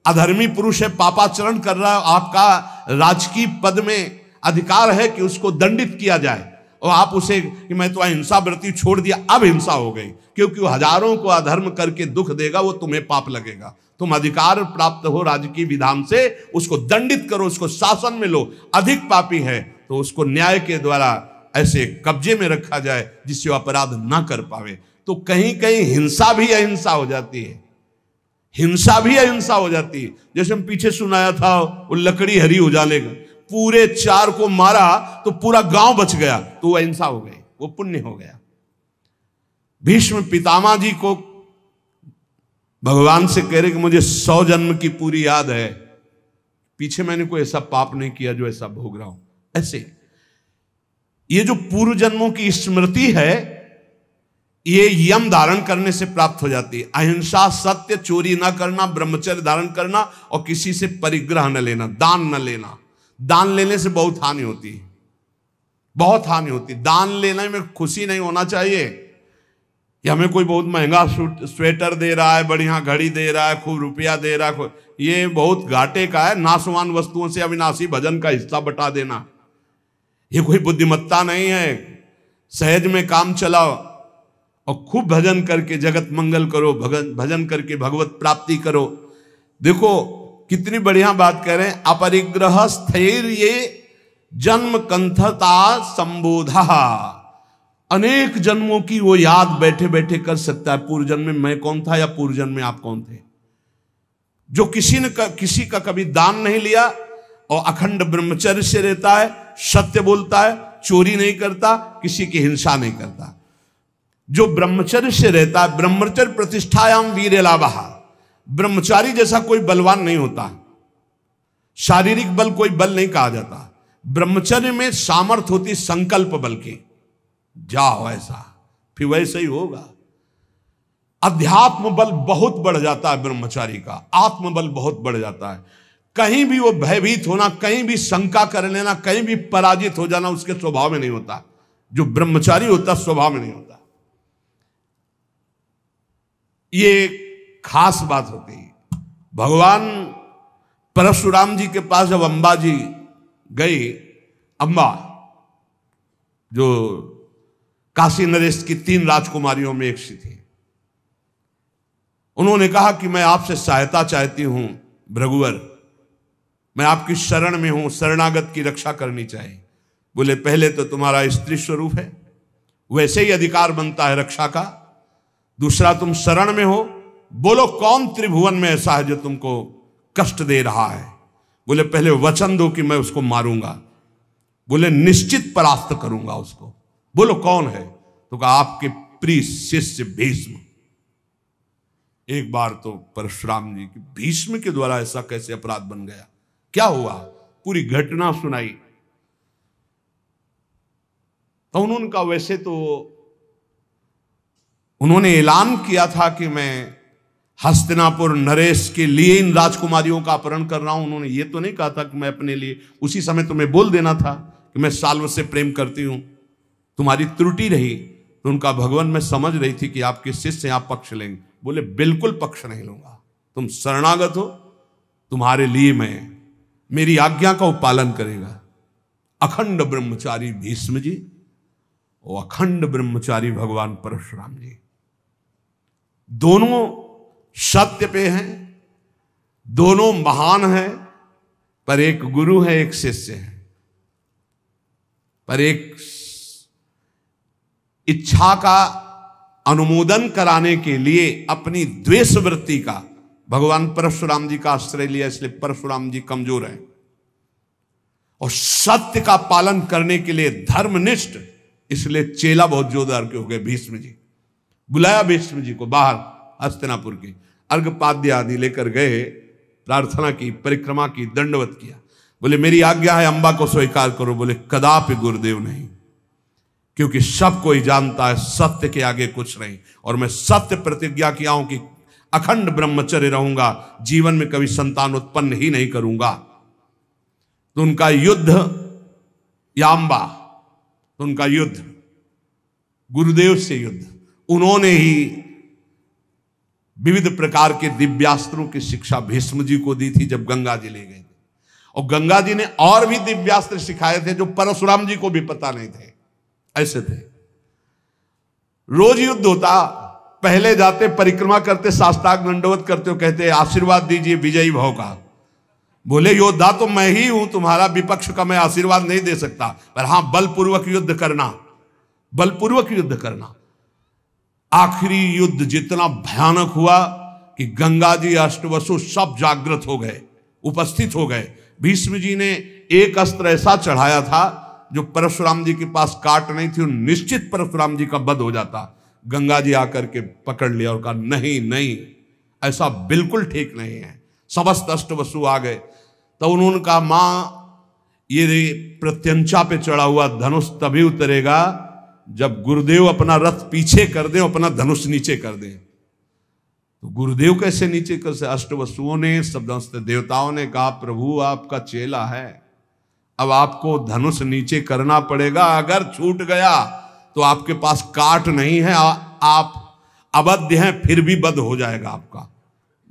अधर्मी पुरुष है, पापाचरण कर रहा है, आपका राजकीय पद में अधिकार है कि उसको दंडित किया जाए और आप उसे कि मैं तो अहिंसा व्रती छोड़ दिया, अब हिंसा हो गई, क्योंकि वो हजारों को अधर्म करके दुख देगा, वो तुम्हें पाप लगेगा। तुम अधिकार प्राप्त हो राजकीय विधान से, उसको दंडित करो, उसको शासन में लो। अधिक पापी है तो उसको न्याय के द्वारा ऐसे कब्जे में रखा जाए जिससे वो अपराध ना कर पावे। तो कहीं कहीं हिंसा भी अहिंसा हो जाती है। हिंसा भी अहिंसा हो जाती है। जैसे हम पीछे सुनाया था वो लकड़ी हरी उजाले का, पूरे 4 को मारा तो पूरा गांव बच गया, तो वो अहिंसा हो गई, वो पुण्य हो गया। भीष्म पितामह जी को भगवान से कह रहे कि मुझे 100 जन्म की पूरी याद है, पीछे मैंने कोई ऐसा पाप नहीं किया जो ऐसा भोग रहा हूं। ऐसे ये जो पूर्व जन्मों की स्मृति है, ये यम धारण करने से प्राप्त हो जाती है। अहिंसा, सत्य, चोरी ना करना, ब्रह्मचर्य धारण करना और किसी से परिग्रह न लेना, दान न लेना। दान लेने से बहुत हानि होती है, बहुत हानि होती है। दान लेने में खुशी नहीं होना चाहिए कि हमें कोई बहुत महंगा स्वेटर दे रहा है, बढ़िया घड़ी दे रहा है, खूब रुपया दे रहा है, ये बहुत घाटे का है। नाशवान वस्तुओं से अविनाशी भजन का हिस्सा बटा देना, ये कोई बुद्धिमत्ता नहीं है। सहज में काम चलाओ और खूब भजन करके जगत मंगल करो, भजन करके भगवत प्राप्ति करो। देखो कितनी बढ़िया बात कह रहे हैं। अपरिग्रह स्थैर्य जन्म कंथता संबोधा। अनेक जन्मों की वो याद बैठे बैठे कर सकता है। पूर्व जन्म में मैं कौन था या पूर्व जन्म में आप कौन थे। जो किसी का कभी दान नहीं लिया और अखंड ब्रह्मचर्य से रहता है, सत्य बोलता है, चोरी नहीं करता, किसी की हिंसा नहीं करता, जो ब्रह्मचर्य से रहता है। ब्रह्मचर्य प्रतिष्ठायाम वीर लाभः। ब्रह्मचारी जैसा कोई बलवान नहीं होता। शारीरिक बल कोई बल नहीं कहा जाता। ब्रह्मचर्य में सामर्थ होती संकल्प बल की, जाओ ऐसा, फिर वैसे ही होगा। अध्यात्म बल बहुत बढ़ जाता है ब्रह्मचारी का, आत्मबल बहुत बढ़ जाता है। कहीं भी वो भयभीत होना, कहीं भी शंका कर लेना, कहीं भी पराजित हो जाना उसके स्वभाव में नहीं होता। जो ब्रह्मचारी होता स्वभाव में नहीं होता। ये खास बात होती है। भगवान परशुराम जी के पास जब अंबा जी गई, अंबा जो काशी नरेश की 3 राजकुमारियों में एक सी थी, उन्होंने कहा कि मैं आपसे सहायता चाहती हूं भृगुवर, मैं आपकी शरण में हूं, शरणागत की रक्षा करनी चाहिए। बोले पहले तो तुम्हारा स्त्री स्वरूप है, वैसे ही अधिकार बनता है रक्षा का। दूसरा तुम शरण में हो, बोलो कौन त्रिभुवन में ऐसा है जो तुमको कष्ट दे रहा है। बोले पहले वचन दो कि मैं उसको मारूंगा। बोले निश्चित परास्त करूंगा उसको। बोलो कौन है। तो कहा आपके प्रिय शिष्य भीष्म। एक बार तो परशुराम जी की भीष्म के द्वारा ऐसा कैसे अपराध बन गया, क्या हुआ, पूरी घटना सुनाई। तो उन्होंने कहा वैसे तो उन्होंने ऐलान किया था कि मैं हस्तिनापुर नरेश के लिए इन राजकुमारियों का अपहरण कर रहा हूं। उन्होंने ये तो नहीं कहा था कि मैं अपने लिए, उसी समय तुम्हें बोल देना था कि मैं साल्व से प्रेम करती हूं, तुम्हारी त्रुटि रही। तो उनका भगवान में समझ रही थी कि आपके शिष्य आप पक्ष लेंगे। बोले बिल्कुल पक्ष नहीं लूंगा, तुम शरणागत हो, तुम्हारे लिए मैं, मेरी आज्ञा का पालन करेगा। अखंड ब्रह्मचारी भीष्म जी और अखंड ब्रह्मचारी भगवान परशुराम जी, दोनों सत्य पे हैं, दोनों महान हैं, पर एक गुरु है एक शिष्य है। पर एक इच्छा का अनुमोदन कराने के लिए अपनी द्वेष वृत्ति का भगवान परशुराम जी का आश्रय लिया, इसलिए परशुराम जी कमजोर हैं। और सत्य का पालन करने के लिए धर्मनिष्ठ, इसलिए चेला बहुत जोरदार के हो गए। भीष्म जी बुलाया भीष्म जी को बाहर हस्तिनापुर की, अर्घपाद्य आदि लेकर गए, प्रार्थना की, परिक्रमा की, दंडवत किया। बोले मेरी आज्ञा है अंबा को स्वीकार करो। बोले कदापि गुरुदेव नहीं, क्योंकि सब कोई जानता है सत्य के आगे कुछ नहीं, और मैं सत्य प्रतिज्ञा किया हूं कि अखंड ब्रह्मचर्य रहूंगा, जीवन में कभी संतान उत्पन्न ही नहीं करूंगा। तो उनका युद्ध या अंबा, तो उनका युद्ध गुरुदेव से युद्ध, उन्होंने ही विविध प्रकार के दिव्यास्त्रों की शिक्षा भीष्म जी को दी थी जब गंगा जी ले गए थे। और गंगा जी ने और भी दिव्यास्त्र सिखाए थे जो परशुराम जी को भी पता नहीं थे। ऐसे थे, रोज युद्ध होता, पहले जाते, परिक्रमा करते, साष्टांग दंडवत करते हो, कहते आशीर्वाद दीजिए विजयी भव का। बोले योद्धा तो मैं ही हूं, तुम्हारा विपक्ष का मैं आशीर्वाद नहीं दे सकता, पर हां बलपूर्वक युद्ध करना, बलपूर्वक युद्ध करना। आखिरी युद्ध जितना भयानक हुआ कि गंगा जी, अष्टवसु सब जागृत हो गए, उपस्थित हो गए। भीष्म जी ने एक अस्त्र ऐसा चढ़ाया था जो परशुराम जी के पास काट नहीं थी, निश्चित परशुराम जी का वध हो जाता। गंगा जी आकर के पकड़ लिया और कहा नहीं नहीं, ऐसा बिल्कुल ठीक नहीं है। समस्त अष्टवसु आ गए। तो उन्होंने कहा मां, ये प्रत्यंचा पे चढ़ा हुआ धनुष तभी उतरेगा जब गुरुदेव अपना रथ पीछे कर दे, अपना धनुष नीचे कर दे। तो गुरुदेव कैसे नीचे कर से? अष्टवसुओं ने, समस्त देवताओं ने कहा प्रभु आपका चेला है, अब आपको धनुष नीचे करना पड़ेगा। अगर छूट गया तो आपके पास काट नहीं है, आप अबद्ध हैं, फिर भी बध हो जाएगा आपका।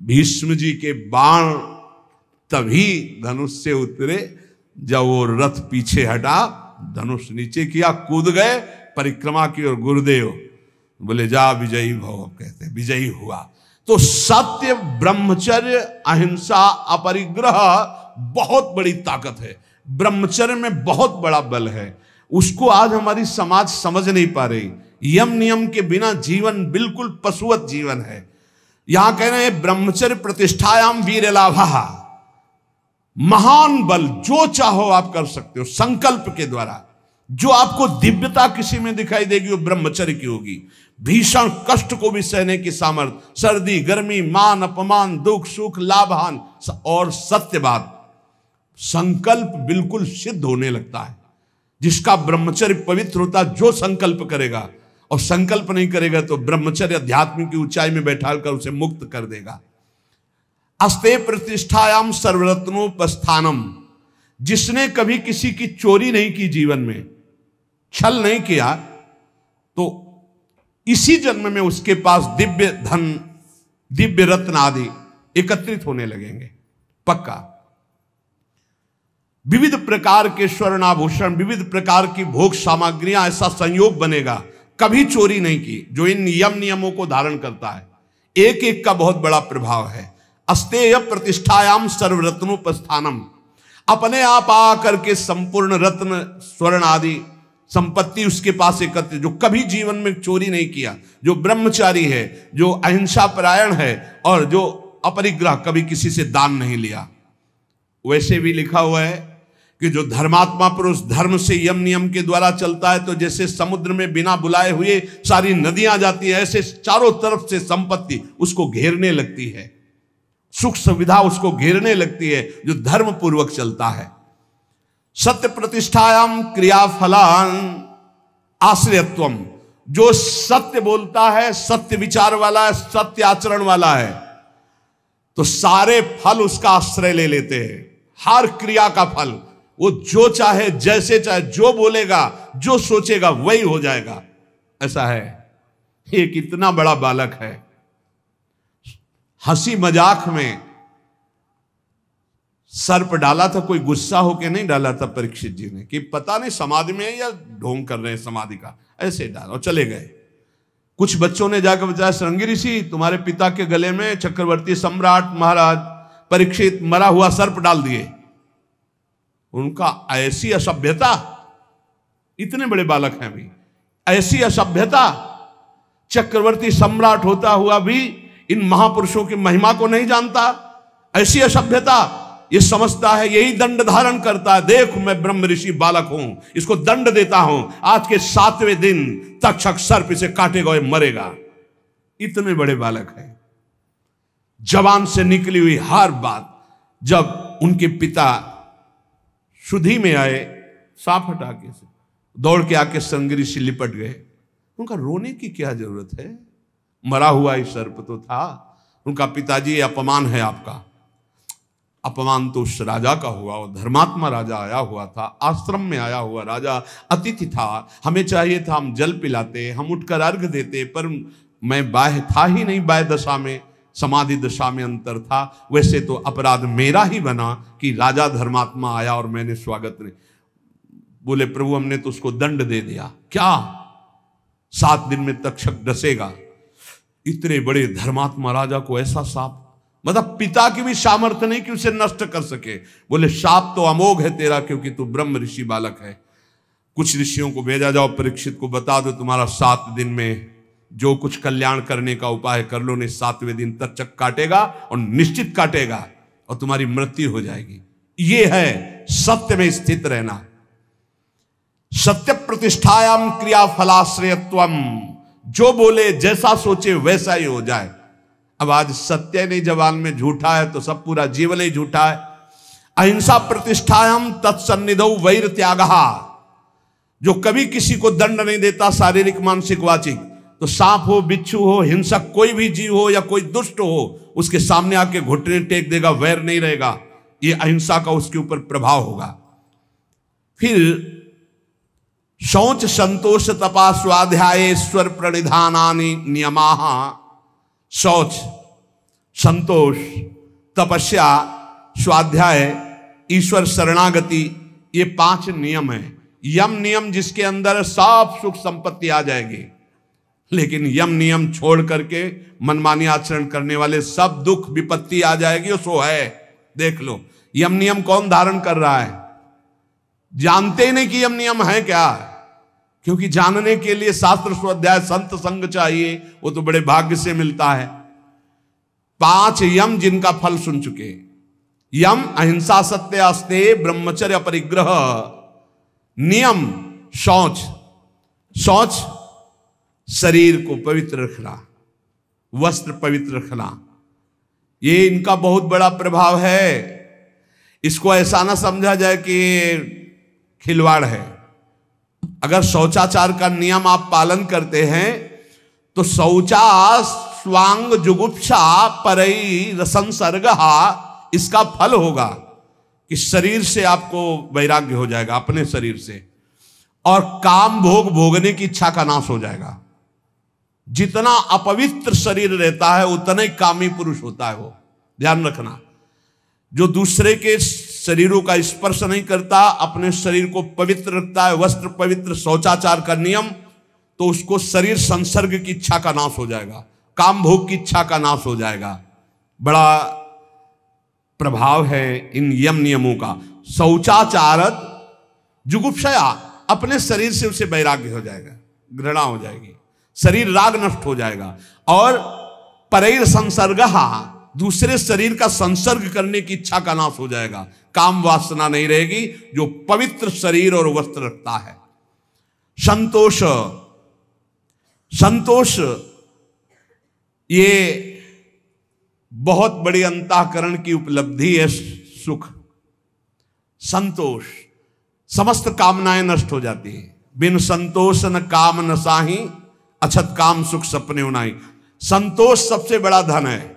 भीष्म जी के बाण तभी धनुष से उतरे जब वो रथ पीछे हटा, धनुष नीचे किया, कूद गए, परिक्रमा की, और गुरुदेव बोले जा विजयी भव, कहते विजयी हुआ। तो सत्य, ब्रह्मचर्य, अहिंसा, अपरिग्रह बहुत बड़ी ताकत है। ब्रह्मचर्य में बहुत बड़ा बल है, उसको आज हमारी समाज समझ नहीं पा रही। यम नियम के बिना जीवन बिल्कुल पशुवत जीवन है। यहां कह रहे हैं ब्रह्मचर्य प्रतिष्ठायाम वीर लाभा, महान बल, जो चाहो आप कर सकते हो संकल्प के द्वारा। जो आपको दिव्यता किसी में दिखाई देगी वो ब्रह्मचर्य की होगी। भीषण कष्ट को भी सहने की सामर्थ्य, सर्दी गर्मी, मान अपमान, दुख सुख, लाभ हानि और सत्यवाद, संकल्प बिल्कुल सिद्ध होने लगता है। जिसका ब्रह्मचर्य पवित्र होता, जो संकल्प करेगा, और संकल्प नहीं करेगा तो ब्रह्मचर्य अध्यात्म की ऊंचाई में बैठाकर उसे मुक्त कर देगा। अस्ते प्रतिष्ठायाम सर्वरत्नोपस्थानम, जिसने कभी किसी की चोरी नहीं की, जीवन में छल नहीं किया, तो इसी जन्म में उसके पास दिव्य धन, दिव्य रत्न आदि एकत्रित होने लगेंगे, पक्का। विविध प्रकार के स्वर्णाभूषण, विविध प्रकार की भोग सामग्रियां, ऐसा संयोग बनेगा। कभी चोरी नहीं की, जो इन यम नियमों को धारण करता है। एक एक का बहुत बड़ा प्रभाव है। अस्तेय प्रतिष्ठायाम सर्वरत्नोपस्थानम, अपने आप आकर के संपूर्ण रत्न, स्वर्ण आदि संपत्ति उसके पास एकत्रित, जो कभी जीवन में चोरी नहीं किया, जो ब्रह्मचारी है, जो अहिंसा परायण है, और जो अपरिग्रह, कभी किसी से दान नहीं लिया। वैसे भी लिखा हुआ है कि जो धर्मात्मा पुरुष धर्म से यम नियम के द्वारा चलता है, तो जैसे समुद्र में बिना बुलाए हुए सारी नदियां जाती है, ऐसे चारों तरफ से संपत्ति उसको घेरने लगती है, सुख सुविधा उसको घेरने लगती है, जो धर्म पूर्वक चलता है। सत्य प्रतिष्ठायाम क्रियाफलान आश्रयत्वम, जो सत्य बोलता है, सत्य विचार वाला है, सत्य आचरण वाला है, तो सारे फल उसका आश्रय ले लेते हैं। हर क्रिया का फल वो जो चाहे, जैसे चाहे, जो बोलेगा, जो सोचेगा वही हो जाएगा। ऐसा है। ये कितना बड़ा बालक है। हंसी मजाक में सर्प डाला था, कोई गुस्सा होके नहीं डाला था परीक्षित जी ने कि पता नहीं समाधि में है या ढोंग कर रहे हैं समाधि का, ऐसे डाला और चले गए। कुछ बच्चों ने जाकर बताया, श्रृंगी ऋषि तुम्हारे पिता के गले में चक्रवर्ती सम्राट महाराज परीक्षित मरा हुआ सर्प डाल दिए। उनका ऐसी असभ्यता, इतने बड़े बालक हैं अभी, ऐसी असभ्यता, चक्रवर्ती सम्राट होता हुआ भी इन महापुरुषों की महिमा को नहीं जानता। ऐसी असभ्यता, ये समझता है यही दंड धारण करता है। देख मैं ब्रह्म ऋषि बालक हूं, इसको दंड देता हूं, आज के 7वें दिन तक्षक सर्प इसे काटेगा और मरेगा। इतने बड़े बालक हैं। जवान से निकली हुई हर बात। जब उनके पिता सुधी में आए, साफ हटाके से दौड़ के आके श्रृंगी ऋषि लिपट गए। उनका रोने की क्या जरूरत है, मरा हुआ ही सर्प तो था। उनका पिताजी, ये अपमान है आपका। अपमान तो उस राजा का हुआ, वो धर्मात्मा राजा आया हुआ था, आश्रम में आया हुआ राजा अतिथि था। हमें चाहिए था हम जल पिलाते, हम उठकर अर्घ देते, पर मैं बाह्य था ही नहीं, बाह्य दशा में, समाधि दशा में अंतर था। वैसे तो अपराध मेरा ही बना कि राजा धर्मात्मा आया और मैंने स्वागत नहीं। बोले प्रभु हमने तो उसको दंड दे दिया। क्या 7 दिन में तक्षक डसेगा? इतने बड़े धर्मात्मा राजा को ऐसा शाप, मतलब पिता की भी सामर्थ्य नहीं कि उसे नष्ट कर सके। बोले शाप तो अमोघ है तेरा, क्योंकि तू ब्रह्म ऋषि बालक है। कुछ ऋषियों को भेजा, जाओ परीक्षित को बता दो तुम्हारा 7 दिन में जो कुछ कल्याण करने का उपाय कर लो, ने 7वें दिन तक्षक काटेगा और निश्चित काटेगा और तुम्हारी मृत्यु हो जाएगी। ये है सत्य में स्थित रहना। सत्य प्रतिष्ठायाम क्रिया फलाश्रयत्वम, जो बोले जैसा सोचे वैसा ही हो जाए। अब आज सत्य नहीं, जवान में झूठा है तो सब पूरा जीवन ही झूठा है। अहिंसा प्रतिष्ठायाम तत्सन्निधौ वैर त्यागः, जो कभी किसी को दंड नहीं देता, शारीरिक मानसिक वाचिक, तो सांप हो, बिच्छू हो, हिंसक कोई भी जीव हो या कोई दुष्ट हो, उसके सामने आके घुटने टेक देगा, वैर नहीं रहेगा। ये अहिंसा का उसके ऊपर प्रभाव होगा। फिर शौच संतोष तपा स्वाध्याय ईश्वर प्रणिधानानि नियमाः। शौच, संतोष, तपस्या, स्वाध्याय, ईश्वर शरणागति, ये 5 नियम है। यम नियम जिसके अंदर सब सुख संपत्ति आ जाएगी, लेकिन यम नियम छोड़ करके मनमानी आचरण करने वाले सब दुख विपत्ति आ जाएगी। उसो है, देख लो यम नियम कौन धारण कर रहा है? जानते ही नहीं कि यम नियम है क्या, क्योंकि जानने के लिए शास्त्र स्वाध्याय संत संग चाहिए, वो तो बड़े भाग्य से मिलता है। 5 यम जिनका फल सुन चुके। यम अहिंसा, सत्य, अस्तेय, ब्रह्मचर्य, परिग्रह। नियम शौच, शौच शरीर को पवित्र रखना, वस्त्र पवित्र रखना, ये इनका बहुत बड़ा प्रभाव है। इसको ऐसा ना समझा जाए कि खिलवाड़ है। अगर शौचाचार का नियम आप पालन करते हैं तो शौचा स्वांग जुगुप्सा परई रसंसर्ग, इसका फल होगा कि शरीर से आपको वैराग्य हो जाएगा, अपने शरीर से, और काम भोग भोगने की इच्छा का नाश हो जाएगा। जितना अपवित्र शरीर रहता है उतना ही कामी पुरुष होता है वो, ध्यान रखना। जो दूसरे के शरीरों का स्पर्श नहीं करता, अपने शरीर को पवित्र रखता है, वस्त्र पवित्र, शौचाचार का नियम, तो उसको शरीर संसर्ग की इच्छा का नाश हो जाएगा, काम भोग की इच्छा का नाश हो जाएगा। बड़ा प्रभाव है इन यम नियमों का। शौचाचारत जुगुप्सया, अपने शरीर से उसे वैराग्य हो जाएगा, घृणा हो जाएगी, शरीर राग नष्ट हो जाएगा। और परैर संसर्गः, दूसरे शरीर का संसर्ग करने की इच्छा का नाश हो जाएगा, काम वासना नहीं रहेगी, जो पवित्र शरीर और वस्त्र रखता है। संतोष, संतोष ये बहुत बड़ी अंतःकरण की उपलब्धि है। सुख, संतोष, समस्त कामनाएं नष्ट हो जाती है। बिन संतोष न काम न साही, अछत काम सुख सपने उनाई। संतोष सबसे बड़ा धन है।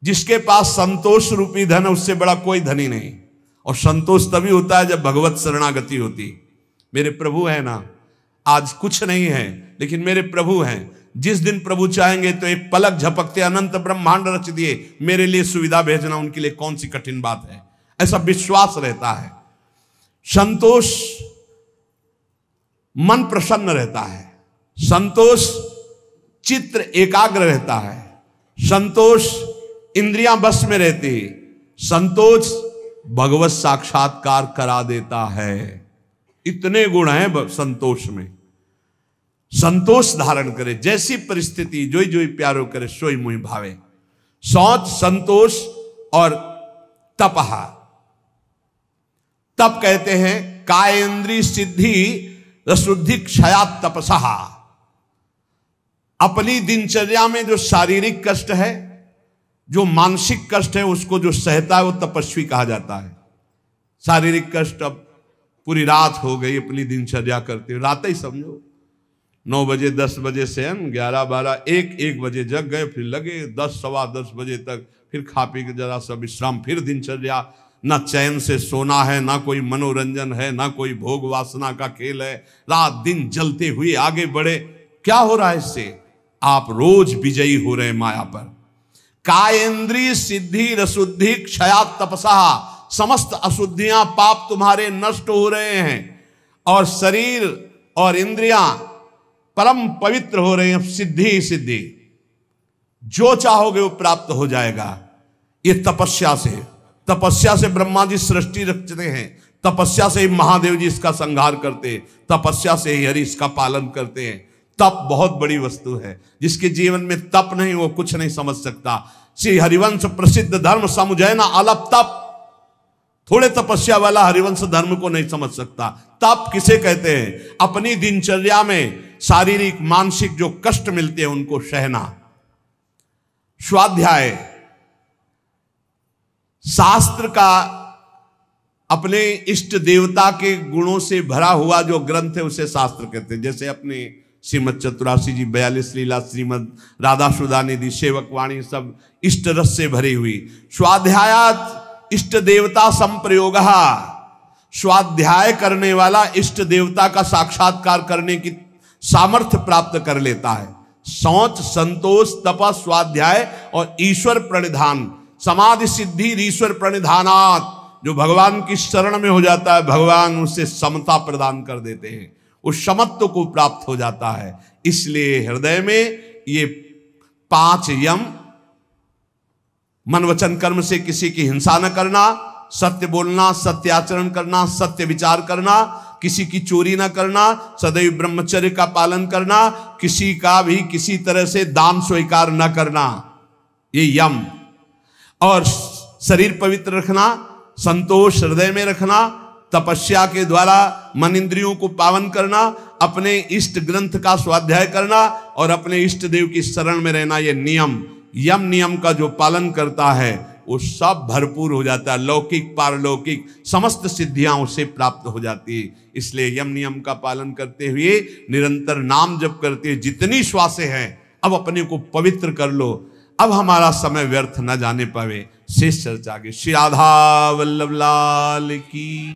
जिसके पास संतोष रूपी धन है उससे बड़ा कोई धनी नहीं। और संतोष तभी होता है जब भगवत शरणागति होती। मेरे प्रभु है ना, आज कुछ नहीं है लेकिन मेरे प्रभु हैं। जिस दिन प्रभु चाहेंगे तो एक पलक झपकते अनंत ब्रह्मांड रच दिए, मेरे लिए सुविधा भेजना उनके लिए कौन सी कठिन बात है, ऐसा विश्वास रहता है। संतोष, मन प्रसन्न रहता है, संतोष चित्त एकाग्र रहता है, संतोष इंद्रियां बस में रहती, संतोष भगवत साक्षात्कार करा देता है। इतने गुण हैं संतोष में। संतोष धारण करे, जैसी परिस्थिति जोई जोई प्यारो करे सोई मुहि भावे। शौच, संतोष और तपहा। तप कहते हैं कायेंद्री सिद्धि रसुद्धि क्षयात तपसहा। अपनी दिनचर्या में जो शारीरिक कष्ट है, जो मानसिक कष्ट है, उसको जो सहता है वो तपस्वी कहा जाता है। शारीरिक कष्ट, अब पूरी रात हो गई अपनी दिनचर्या करते, रात ही समझो 9 बजे 10 बजे से हम 11 12 1 बजे जग गए, फिर लगे 10 सवा 10 बजे तक, फिर खा पी के जरा सा विश्राम, फिर दिनचर्या। ना चैन से सोना है, ना कोई मनोरंजन है, ना कोई भोग वासना का खेल है, रात दिन जलते हुए आगे बढ़े। क्या हो रहा है इससे? आप रोज विजयी हो रहे हैं माया पर। कायेंद्रीय सिद्धि रसुद्धि क्षयात तपसा। समस्त अशुद्धियां पाप तुम्हारे नष्ट हो रहे हैं और शरीर और इंद्रियां परम पवित्र हो रहे हैं। सिद्धि सिद्धि, जो चाहोगे वो प्राप्त हो जाएगा। ये तपस्या से, तपस्या से ब्रह्मा जी सृष्टि रचते हैं, तपस्या से ही महादेव जी इसका संहार करते हैं, तपस्या से ही हरि इसका पालन करते हैं। तप बहुत बड़ी वस्तु है, जिसके जीवन में तप नहीं वो कुछ नहीं समझ सकता। श्री हरिवंश प्रसिद्ध धर्म समुझैना अलप तप। थोड़े तपस्या वाला हरिवंश धर्म को नहीं समझ सकता। तप किसे कहते हैं? अपनी दिनचर्या में शारीरिक मानसिक जो कष्ट मिलते हैं उनको सहना। स्वाध्याय, शास्त्र का अपने इष्ट देवता के गुणों से भरा हुआ जो ग्रंथ है उसे शास्त्र कहते हैं। जैसे अपने श्रीमद चतुरासी जी, 42 लीला, श्रीमद राधा सुधा निधि, सेवक वाणी, सब इष्ट रस से भरी हुई। स्वाध्यायात इष्ट देवता संप्रयोग। स्वाध्याय करने वाला इष्ट देवता का साक्षात्कार करने की सामर्थ्य प्राप्त कर लेता है। शौच, संतोष, तप, स्वाध्याय और ईश्वर प्रणिधान। समाधि सिद्धि ईश्वर प्रणिधानात। जो भगवान की शरण में हो जाता है, भगवान उसे समता प्रदान कर देते हैं, उस समत्व को प्राप्त हो जाता है। इसलिए हृदय में ये 5 यम, मन वचन कर्म से किसी की हिंसा न करना, सत्य बोलना, सत्य आचरण करना, सत्य विचार करना, किसी की चोरी न करना, सदैव ब्रह्मचर्य का पालन करना, किसी का भी किसी तरह से दान स्वीकार न करना, ये यम। और शरीर पवित्र रखना, संतोष हृदय में रखना, तपस्या के द्वारा मन इंद्रियों को पावन करना, अपने इष्ट ग्रंथ का स्वाध्याय करना और अपने इष्ट देव की शरण में रहना, ये नियम। यम नियम का जो पालन करता है वो सब भरपूर हो जाता है। लौकिक पारलौकिक समस्त सिद्धियां उसे प्राप्त हो जाती है। इसलिए यम नियम का पालन करते हुए निरंतर नाम जप करते, जितनी श्वासें हैं अब अपने को पवित्र कर लो। अब हमारा समय व्यर्थ न जाने पावे। शेष चर्चा आगे। श्री राधा वल्लभ लाल की।